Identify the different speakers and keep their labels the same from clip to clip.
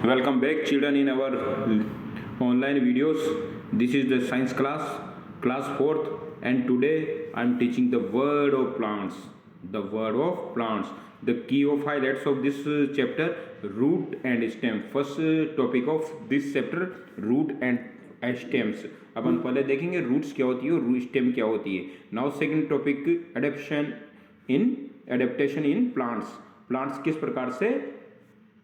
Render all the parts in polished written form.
Speaker 1: Welcome back children in our online videos. This is the science class 4th, and today I am teaching the word of plants. The word of plants. The key of highlights of this chapter, root and stem. First topic of this chapter, root and stems. अपन पहले देखेंगे roots क्या होती है और stem क्या होती है. Now second topic, adaptation in plants किस प्रकार से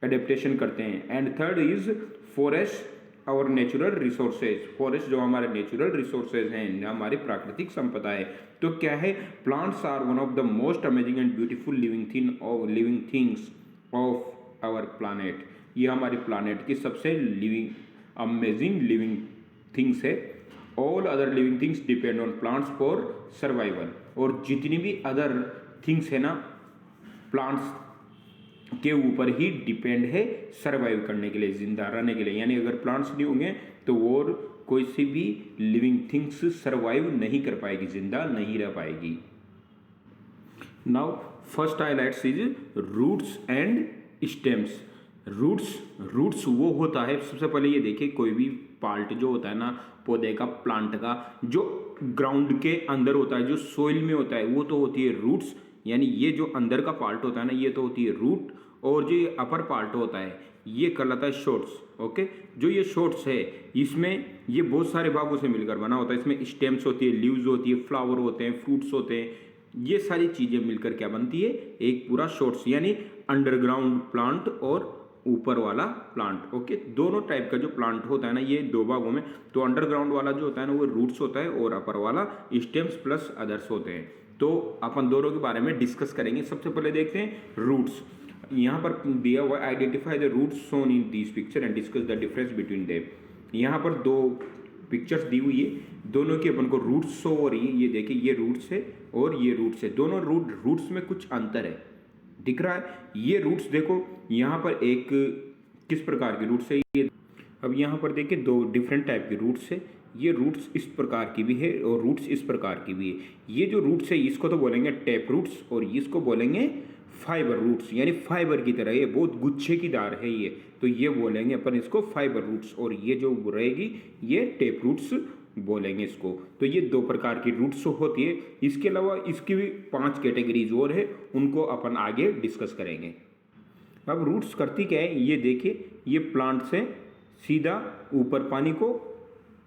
Speaker 1: एडेप्टेशन करते हैं. And third is forest our natural resources. Forest जो हमारे नेचुरल रिसोर्सेज हैं, हमारी प्राकृतिक संपदा है. तो क्या है, plants are one of the most amazing and beautiful living things of our planet. ये हमारी प्लानेट की सबसे अमेजिंग लिविंग थिंग्स है. All other living things depend on plants for survival. और जितनी भी अदर थिंग्स है ना, प्लांट्स के ऊपर ही डिपेंड है सर्वाइव करने के लिए, जिंदा रहने के लिए. यानी अगर प्लांट्स नहीं होंगे तो और कोई सी भी लिविंग थिंग्स सर्वाइव नहीं कर पाएगी, जिंदा नहीं रह पाएगी. Now first highlights is roots and stems. Roots वो होता है, सबसे पहले ये देखिए, कोई भी पार्ट जो होता है ना पौधे का, प्लांट का, जो ग्राउंड के अंदर होता है, जो सोइल में होता है, वो तो होती है रूट्स. यानी ये जो अंदर का पार्ट होता है ना, ये तो होती है रूट. और जो ये अपर पार्ट होता है, ये कहलाता है शॉर्ट्स. ओके, जो ये शॉर्ट्स है, इसमें ये बहुत सारे भागों से मिलकर बना होता है. इसमें स्टेम्स होती है, लीव्स होती है, फ्लावर होते हैं, फ्रूट्स होते हैं. ये सारी चीजें मिलकर क्या बनती है, एक पूरा शॉर्ट्स. यानी अंडरग्राउंड प्लांट और ऊपर वाला प्लांट. ओके, दोनों टाइप का जो प्लांट होता है ना, ये दो भागों में. तो अंडरग्राउंड वाला जो होता है ना, वो रूट्स होता है, और अपर वाला स्टेम्स प्लस अदर्स होते हैं. तो अपन दोनों के बारे में डिस्कस करेंगे. सबसे पहले देखते हैं रूट्स. यहाँ पर दिया हुआ, identify the roots shown in this picture and discuss the difference between them. यहाँ पर दो पिक्चर्स दी हुई है, दोनों की अपन को रूट्स शो हो रही है. ये देखिए, ये रूट्स है और ये रूट्स है. दोनों रूट्स में कुछ अंतर है, दिख रहा है. ये रूट्स देखो, यहाँ पर एक किस प्रकार की रूट्स है ये. अब यहाँ पर देखिए, दो डिफरेंट टाइप के रूट्स है. ये रूट्स इस प्रकार की भी है और रूट्स इस प्रकार की भी है. ये जो रूट्स है, इसको तो बोलेंगे टैप रूट्स, और इसको बोलेंगे फाइबर रूट्स. यानी फाइबर की तरह, ये बहुत गुच्छे की दार है ये, तो ये बोलेंगे अपन इसको फाइबर रूट्स. और ये जो रहेगी, ये टैप रूट्स बोलेंगे इसको. तो ये दो प्रकार की रूट्स होती है. इसके अलावा इसकी भी 5 कैटेगरीज और है, उनको अपन आगे डिस्कस करेंगे. अब रूट्स करती क्या है, ये देखिए, ये प्लांट से सीधा ऊपर पानी को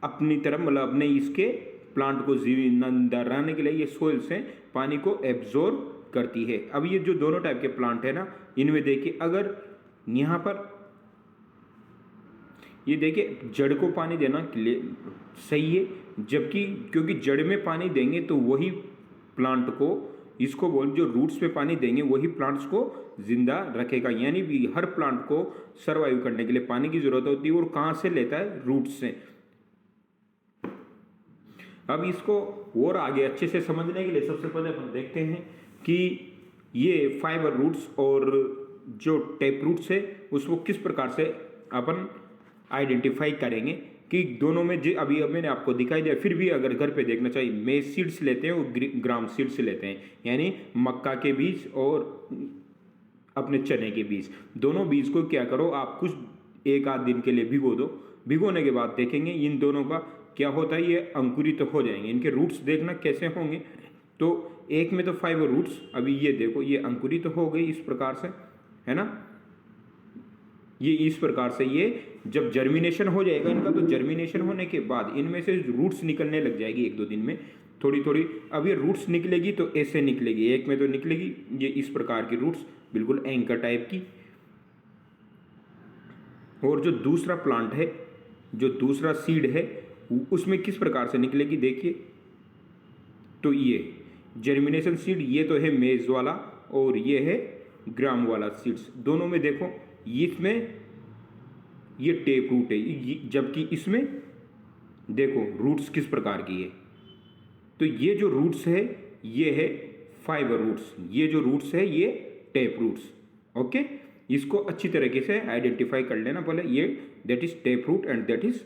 Speaker 1: अपनी तरफ, मतलब अपने इसके प्लांट को जिंदा रहने के लिए ये सोइल से पानी को एब्जॉर्ब करती है. अब ये जो दोनों टाइप के प्लांट है ना, इनमें देखिए, अगर यहाँ पर ये देखिए, जड़ को पानी देना सही है, जबकि क्योंकि जड़ में पानी देंगे तो वही प्लांट को, इसको बोल, जो रूट्स में पानी देंगे वही प्लांट्स को जिंदा रखेगा. यानी भी हर प्लांट को सर्वाइव करने के लिए पानी की जरूरत होती है, और कहाँ से लेता है, रूट्स से. अब इसको और आगे अच्छे से समझने के लिए सबसे पहले अपन देखते हैं कि ये फाइबर रूट्स और जो टैप रूट्स है, उसको किस प्रकार से अपन आइडेंटिफाई करेंगे कि दोनों में जो अभी मैंने आपको दिखाई दिया. फिर भी अगर घर पे देखना चाहिए, मेज सीड्स लेते हैं और ग्राम सीड्स लेते हैं, यानी मक्का के बीज और अपने चने के बीज. दोनों बीज को क्या करो, आप कुछ एक आध दिन के लिए भिगो दो. भिगोने के बाद देखेंगे इन दोनों का क्या होता है, ये अंकुरित तो हो जाएंगे. इनके रूट्स देखना कैसे होंगे. तो एक में तो फाइबर रूट्स, अभी ये देखो, ये अंकुरित तो हो गई इस प्रकार से, है ना. ये इस प्रकार से, ये जब जर्मिनेशन हो जाएगा इनका, तो जर्मिनेशन होने के बाद इनमें से रूट्स निकलने लग जाएगी 1-2 दिन में, थोड़ी थोड़ी. अब ये रूट्स निकलेगी तो ऐसे निकलेगी, एक में तो निकलेगी ये इस प्रकार की रूट्स, बिल्कुल एंकर टाइप की. और जो दूसरा प्लांट है, जो दूसरा सीड है, उसमें किस प्रकार से निकलेगी देखिए. तो ये जर्मिनेशन सीड, ये तो है मेज वाला, और ये है ग्राम वाला सीड्स. दोनों में देखो, इसमें ये टेप रूट है, जबकि इसमें देखो रूट्स किस प्रकार की है. तो ये जो रूट्स है, ये है फाइबर रूट्स. ये जो रूट्स है, ये टेप रूट्स. ओके, इसको अच्छी तरीके से आइडेंटिफाई कर लेना पहले. ये that is tap root and that is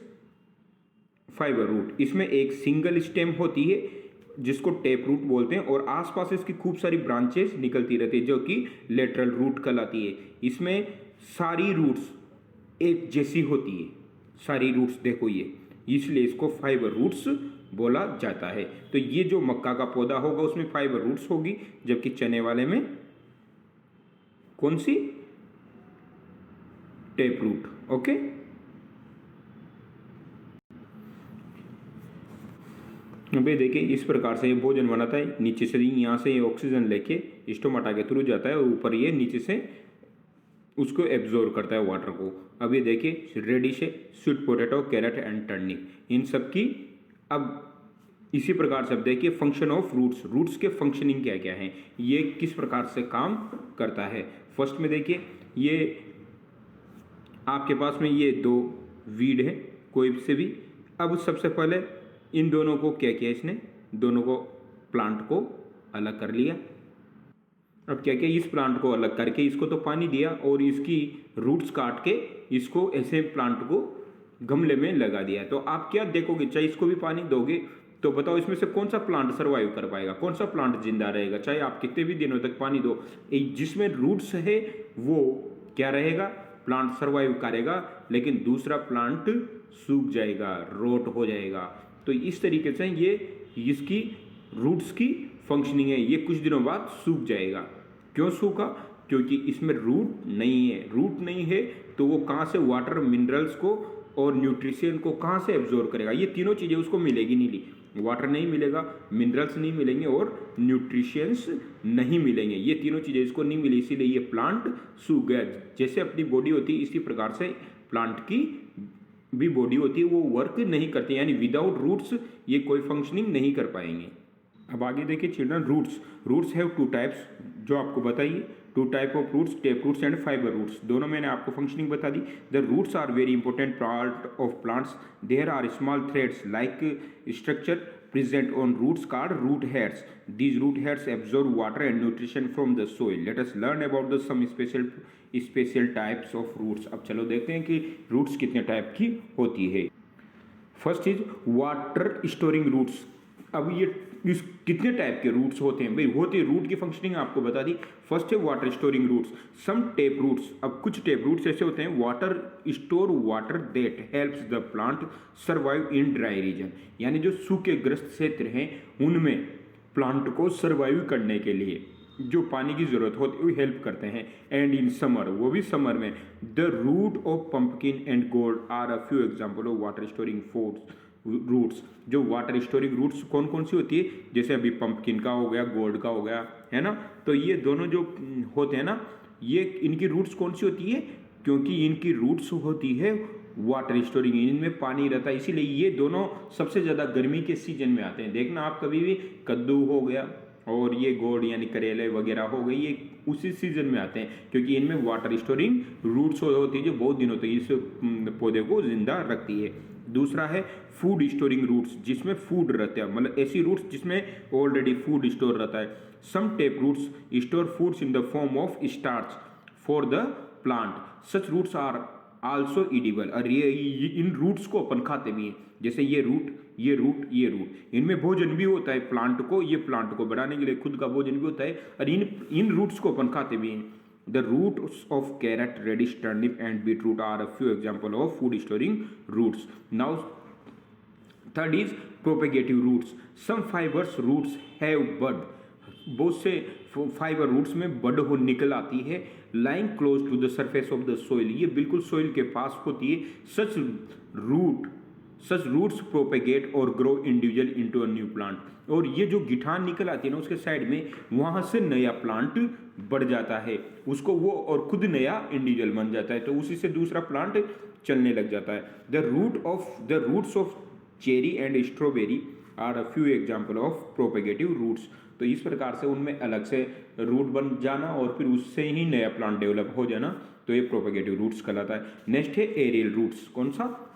Speaker 1: fibre root. इसमें एक सिंगल स्टेम होती है जिसको टेप रूट बोलते हैं, और आसपास इसकी खूब सारी ब्रांचेस निकलती रहती है जो कि लेटरल रूट कहलाती है. इसमें सारी रूट्स एक जैसी होती है सारी रूट्स, देखो ये, इसलिए इसको फाइबर रूट्स बोला जाता है। तो ये जो मक्का का पौधा होगा उसमें फाइबर रूट्स होगी, जबकि चने वाले में कौन सी, टेप रूट। ओके, अभी देखिए इस प्रकार से ये भोजन बनाता है, नीचे से यहाँ से ये ऑक्सीजन लेके स्टोमाटा के थ्रू जाता है और ऊपर ये नीचे से उसको एब्जॉर्ब करता है वाटर को। अब ये देखिए रेडिश है, sweet potato, carrot and turnip, इन सब की। अब इसी प्रकार से अब देखिए फंक्शन ऑफ रूट्स, रूट्स के फंक्शनिंग क्या क्या हैं, ये किस प्रकार से काम करता है। फर्स्ट में देखिए ये आपके पास में ये दो वीड है कोई से भी। अब सबसे पहले इन दोनों को क्या किया, इसने दोनों को प्लांट को अलग कर लिया। अब क्या किया, इस प्लांट को अलग करके इसको तो पानी दिया और इसकी रूट्स काट के इसको ऐसे प्लांट को गमले में लगा दिया। तो आप क्या देखोगे, चाहे इसको भी पानी दोगे तो बताओ इसमें से कौन सा प्लांट सर्वाइव कर पाएगा, कौन सा प्लांट जिंदा रहेगा, चाहे आप कितने भी दिनों तक पानी दो। जिसमें रूट्स है वो क्या रहेगा, प्लांट सर्वाइव करेगा, लेकिन दूसरा प्लांट सूख जाएगा, रोट हो जाएगा। तो इस तरीके से ये इसकी रूट्स की फंक्शनिंग है, ये कुछ दिनों बाद सूख जाएगा। क्यों सूखा, क्योंकि इसमें रूट नहीं है। रूट नहीं है तो वो कहाँ से वाटर, मिनरल्स को और न्यूट्रिशन को कहाँ से एब्जॉर्ब करेगा, ये तीनों चीज़ें उसको मिलेगी नहीं, वाटर नहीं मिलेगा, मिनरल्स नहीं मिलेंगे और न्यूट्रिशंस नहीं मिलेंगे, ये तीनों चीज़ें इसको नहीं मिली, इसीलिए ये प्लांट सूख गया। जैसे अपनी बॉडी होती है इसी प्रकार से प्लांट की भी बॉडी होती है, वो वर्क नहीं करती, यानी विदाउट रूट्स ये कोई फंक्शनिंग नहीं कर पाएंगे। अब आगे देखिए children, roots, roots have two types, जो आपको बताइए, two type of roots, tap roots and fibre roots. दोनों मैंने आपको फंक्शनिंग बता दी। The roots are very important part of plants, there are small threads like structure present on roots called root hairs. These root hairs absorb water and nutrition from the soil. Let us learn about the some special types of roots. अब चलो देखते हैं कि roots कितने type की होती है। First is water storing roots. अब ये इस कितने टाइप के रूट्स होते हैं भाई, होते रूट की फंक्शनिंग आपको बता दी। फर्स्ट है वाटर स्टोरिंग रूट्स, सम टेप रूट्स। अब कुछ टेप रूट्स ऐसे होते हैं, water store water that helps the plant survive in dry region, यानी जो सूखे ग्रस्त क्षेत्र हैं उनमें प्लांट को सर्वाइव करने के लिए जो पानी की जरूरत होती है वो हेल्प करते हैं। एंड इन समर, वो भी समर में, the root of pumpkin and gourd are a few example of water storing roots. जो वाटर स्टोरिंग रूट्स कौन कौन सी होती है, जैसे अभी पंपकिन का हो गया, गोल्ड का हो गया, है ना। तो ये दोनों जो होते हैं ना, ये इनकी रूट्स कौन सी होती है, क्योंकि इनकी रूट्स होती है वाटर स्टोरिंग, इनमें पानी रहता है, इसीलिए ये दोनों सबसे ज़्यादा गर्मी के सीजन में आते हैं। देखना आप कभी भी कद्दू हो गया और ये गोल्ड यानी करेले वगैरह हो गई, ये उसी सीजन में आते हैं, क्योंकि इनमें वाटर स्टोरिंग रूट्स होती है जो बहुत दिनों तक इस पौधे को जिंदा रखती है। दूसरा है फूड स्टोरिंग रूट्स, जिसमें फूड रहते हैं, मतलब ऐसी रूट्स जिसमें ऑलरेडी फूड स्टोर रहता है। Some tap roots store foods in the form of starch for the plant, such roots are also edible. और ये इन रूट्स को अपन खाते भी हैं, जैसे ये रूट, ये रूट, ये रूट, इनमें भोजन भी होता है प्लांट को, ये प्लांट को बढ़ाने के लिए खुद का भोजन भी होता है, और इन रूट्स को अपन खाते भी हैं। The roots of carrot, radish, turnip and beetroot are a few examples of food storing roots. Now, third is propagative roots. Some fibrous roots have bud. बहुत से फाइबर रूट्स में बड हो निकल आती है, lying close to the surface of the soil, ये बिल्कुल soil के पास होती है। सच रूट्स प्रोपेगेट और grow individual into a new plant, और ये जो गिठान निकल आती है ना उसके साइड में, वहाँ से नया प्लांट बढ़ जाता है, उसको वो और खुद नया इंडिविजुअल बन जाता है, तो उसी से दूसरा प्लांट चलने लग जाता है। The roots of cherry and strawberry are a few example of propagative roots. तो इस प्रकार से उनमें अलग से रूट बन जाना और फिर उससे ही नया प्लांट डेवलप हो जाना, तो ये प्रोपेगेटिव रूट्स कहलाता है। नेक्स्ट है एरियल रूट्स। कौन सा?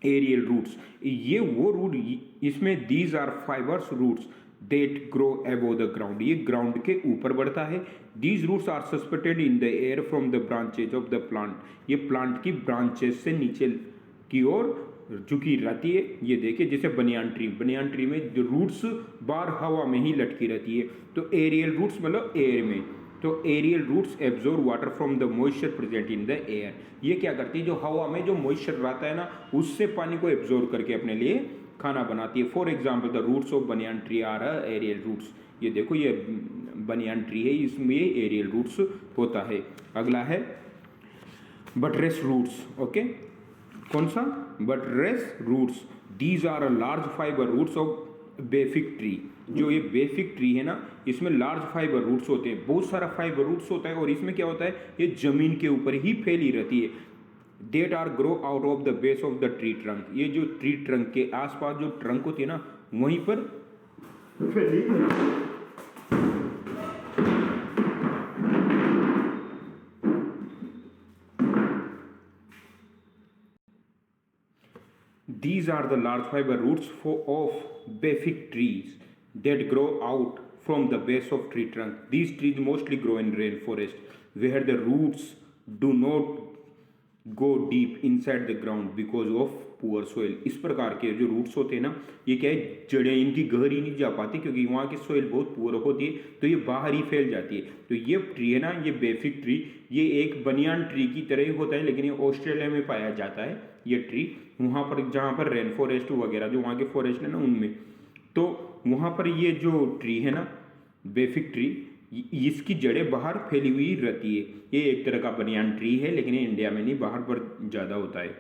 Speaker 1: Aerial roots. ये वो रूट, इसमें these are fibres roots that grow above the ground, ये ग्राउंड के ऊपर बढ़ता है। These roots are suspended in the air from the branches of the plant, ये प्लांट की ब्रांचेज से नीचे की ओर झुकी रहती है। ये देखिए जैसे बनियान ट्री में जो रूट्स बार हवा में ही लटकी रहती है, तो एरियल रूट्स मतलब एयर में, तो aerial roots absorb water from the moisture present in the air. ये क्या करती है, जो हवा में जो मॉइस्चर रहता है ना, उससे पानी को एब्जॉर्ब करके अपने लिए खाना बनाती है। For example the roots of banyan tree are aerial roots. ये देखो ये बनियान ट्री है, इसमें ये एरियल रूट्स होता है। अगला है बटरेस रूट्स। ओके, कौन सा, buttress roots. These are large fibre roots of बेफिक ट्री। जो ये बेफिक ट्री है ना, इसमें लार्ज फाइबर रूट्स होते हैं, बहुत सारा फाइबर रूट्स होता है, और इसमें क्या होता है, ये जमीन के ऊपर ही फैली रहती है। That are grow out of the base of the tree trunk. ये जो ट्री ट्रंक के आसपास जो ट्रंक होती है ना, वहीं पर फैली। These are the large fiber roots of befic trees that grow out from the base of tree trunk. These trees mostly grow in rainforest, where the roots do not go deep inside the ground because of poor soil. इस प्रकार के जो roots होते हैं ना, ये क्या है, जड़ें इनकी गहरी नहीं जा पाती क्योंकि वहाँ की सोइल बहुत पुअर होती है, तो ये बाहर ही फैल जाती है। तो ये ट्री है ना, ये बेफिक ट्री, ये एक बनियान ट्री की तरह ही होता है, लेकिन ये ऑस्ट्रेलिया में पाया जाता है ये ट्री। वहाँ पर जहाँ पर रेन फॉरेस्ट वगैरह जो वहाँ के फॉरेस्ट है ना, उनमें, तो वहाँ पर ये जो ट्री है ना, बेफिक ट्री, इसकी जड़ें बाहर फैली हुई रहती है। ये एक तरह का बनियान ट्री है, लेकिन ये इंडिया में नहीं, बाहर पर ज़्यादा होता है।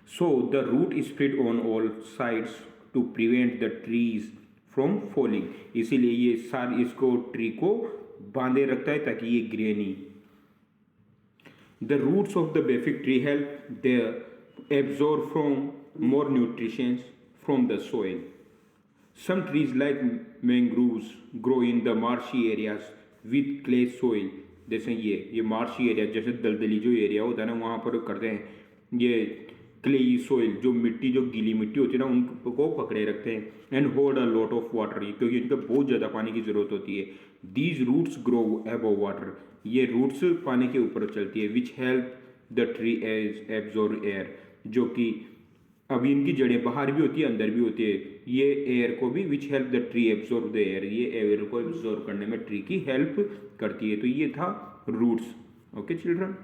Speaker 1: So the root spread on all sides to prevent the trees from falling. इसीलिए ये सारे इसको ट्री को बांधे रखता है ताकि ये गिरे नहीं। द रूट्स ऑफ द बेफिक tree help the absorb from more nutrition from the soil. Some trees like mangroves grow in the marshy areas with clay soil. जैसे ये मार्शी एरिया, जैसे दलदली जो एरिया होता है ना, वहाँ पर करते हैं ये क्लेई सोइल, जो मिट्टी, जो गीली मिट्टी होती है ना, उनको पकड़े रखते हैं। And hold a lot of water, क्योंकि इनको बहुत ज़्यादा पानी की ज़रूरत होती है। These roots grow above water. ये रूट्स पानी के ऊपर चलती है। Which help the tree absorb air, जो कि अभी इनकी जड़ें बाहर भी होती है, अंदर भी होती है। ये एयर को भी, विच help the tree absorb the air, ये एयर को एब्जॉर्ब करने में ट्री की हेल्प करती है। तो ये था रूट्स। Okay children.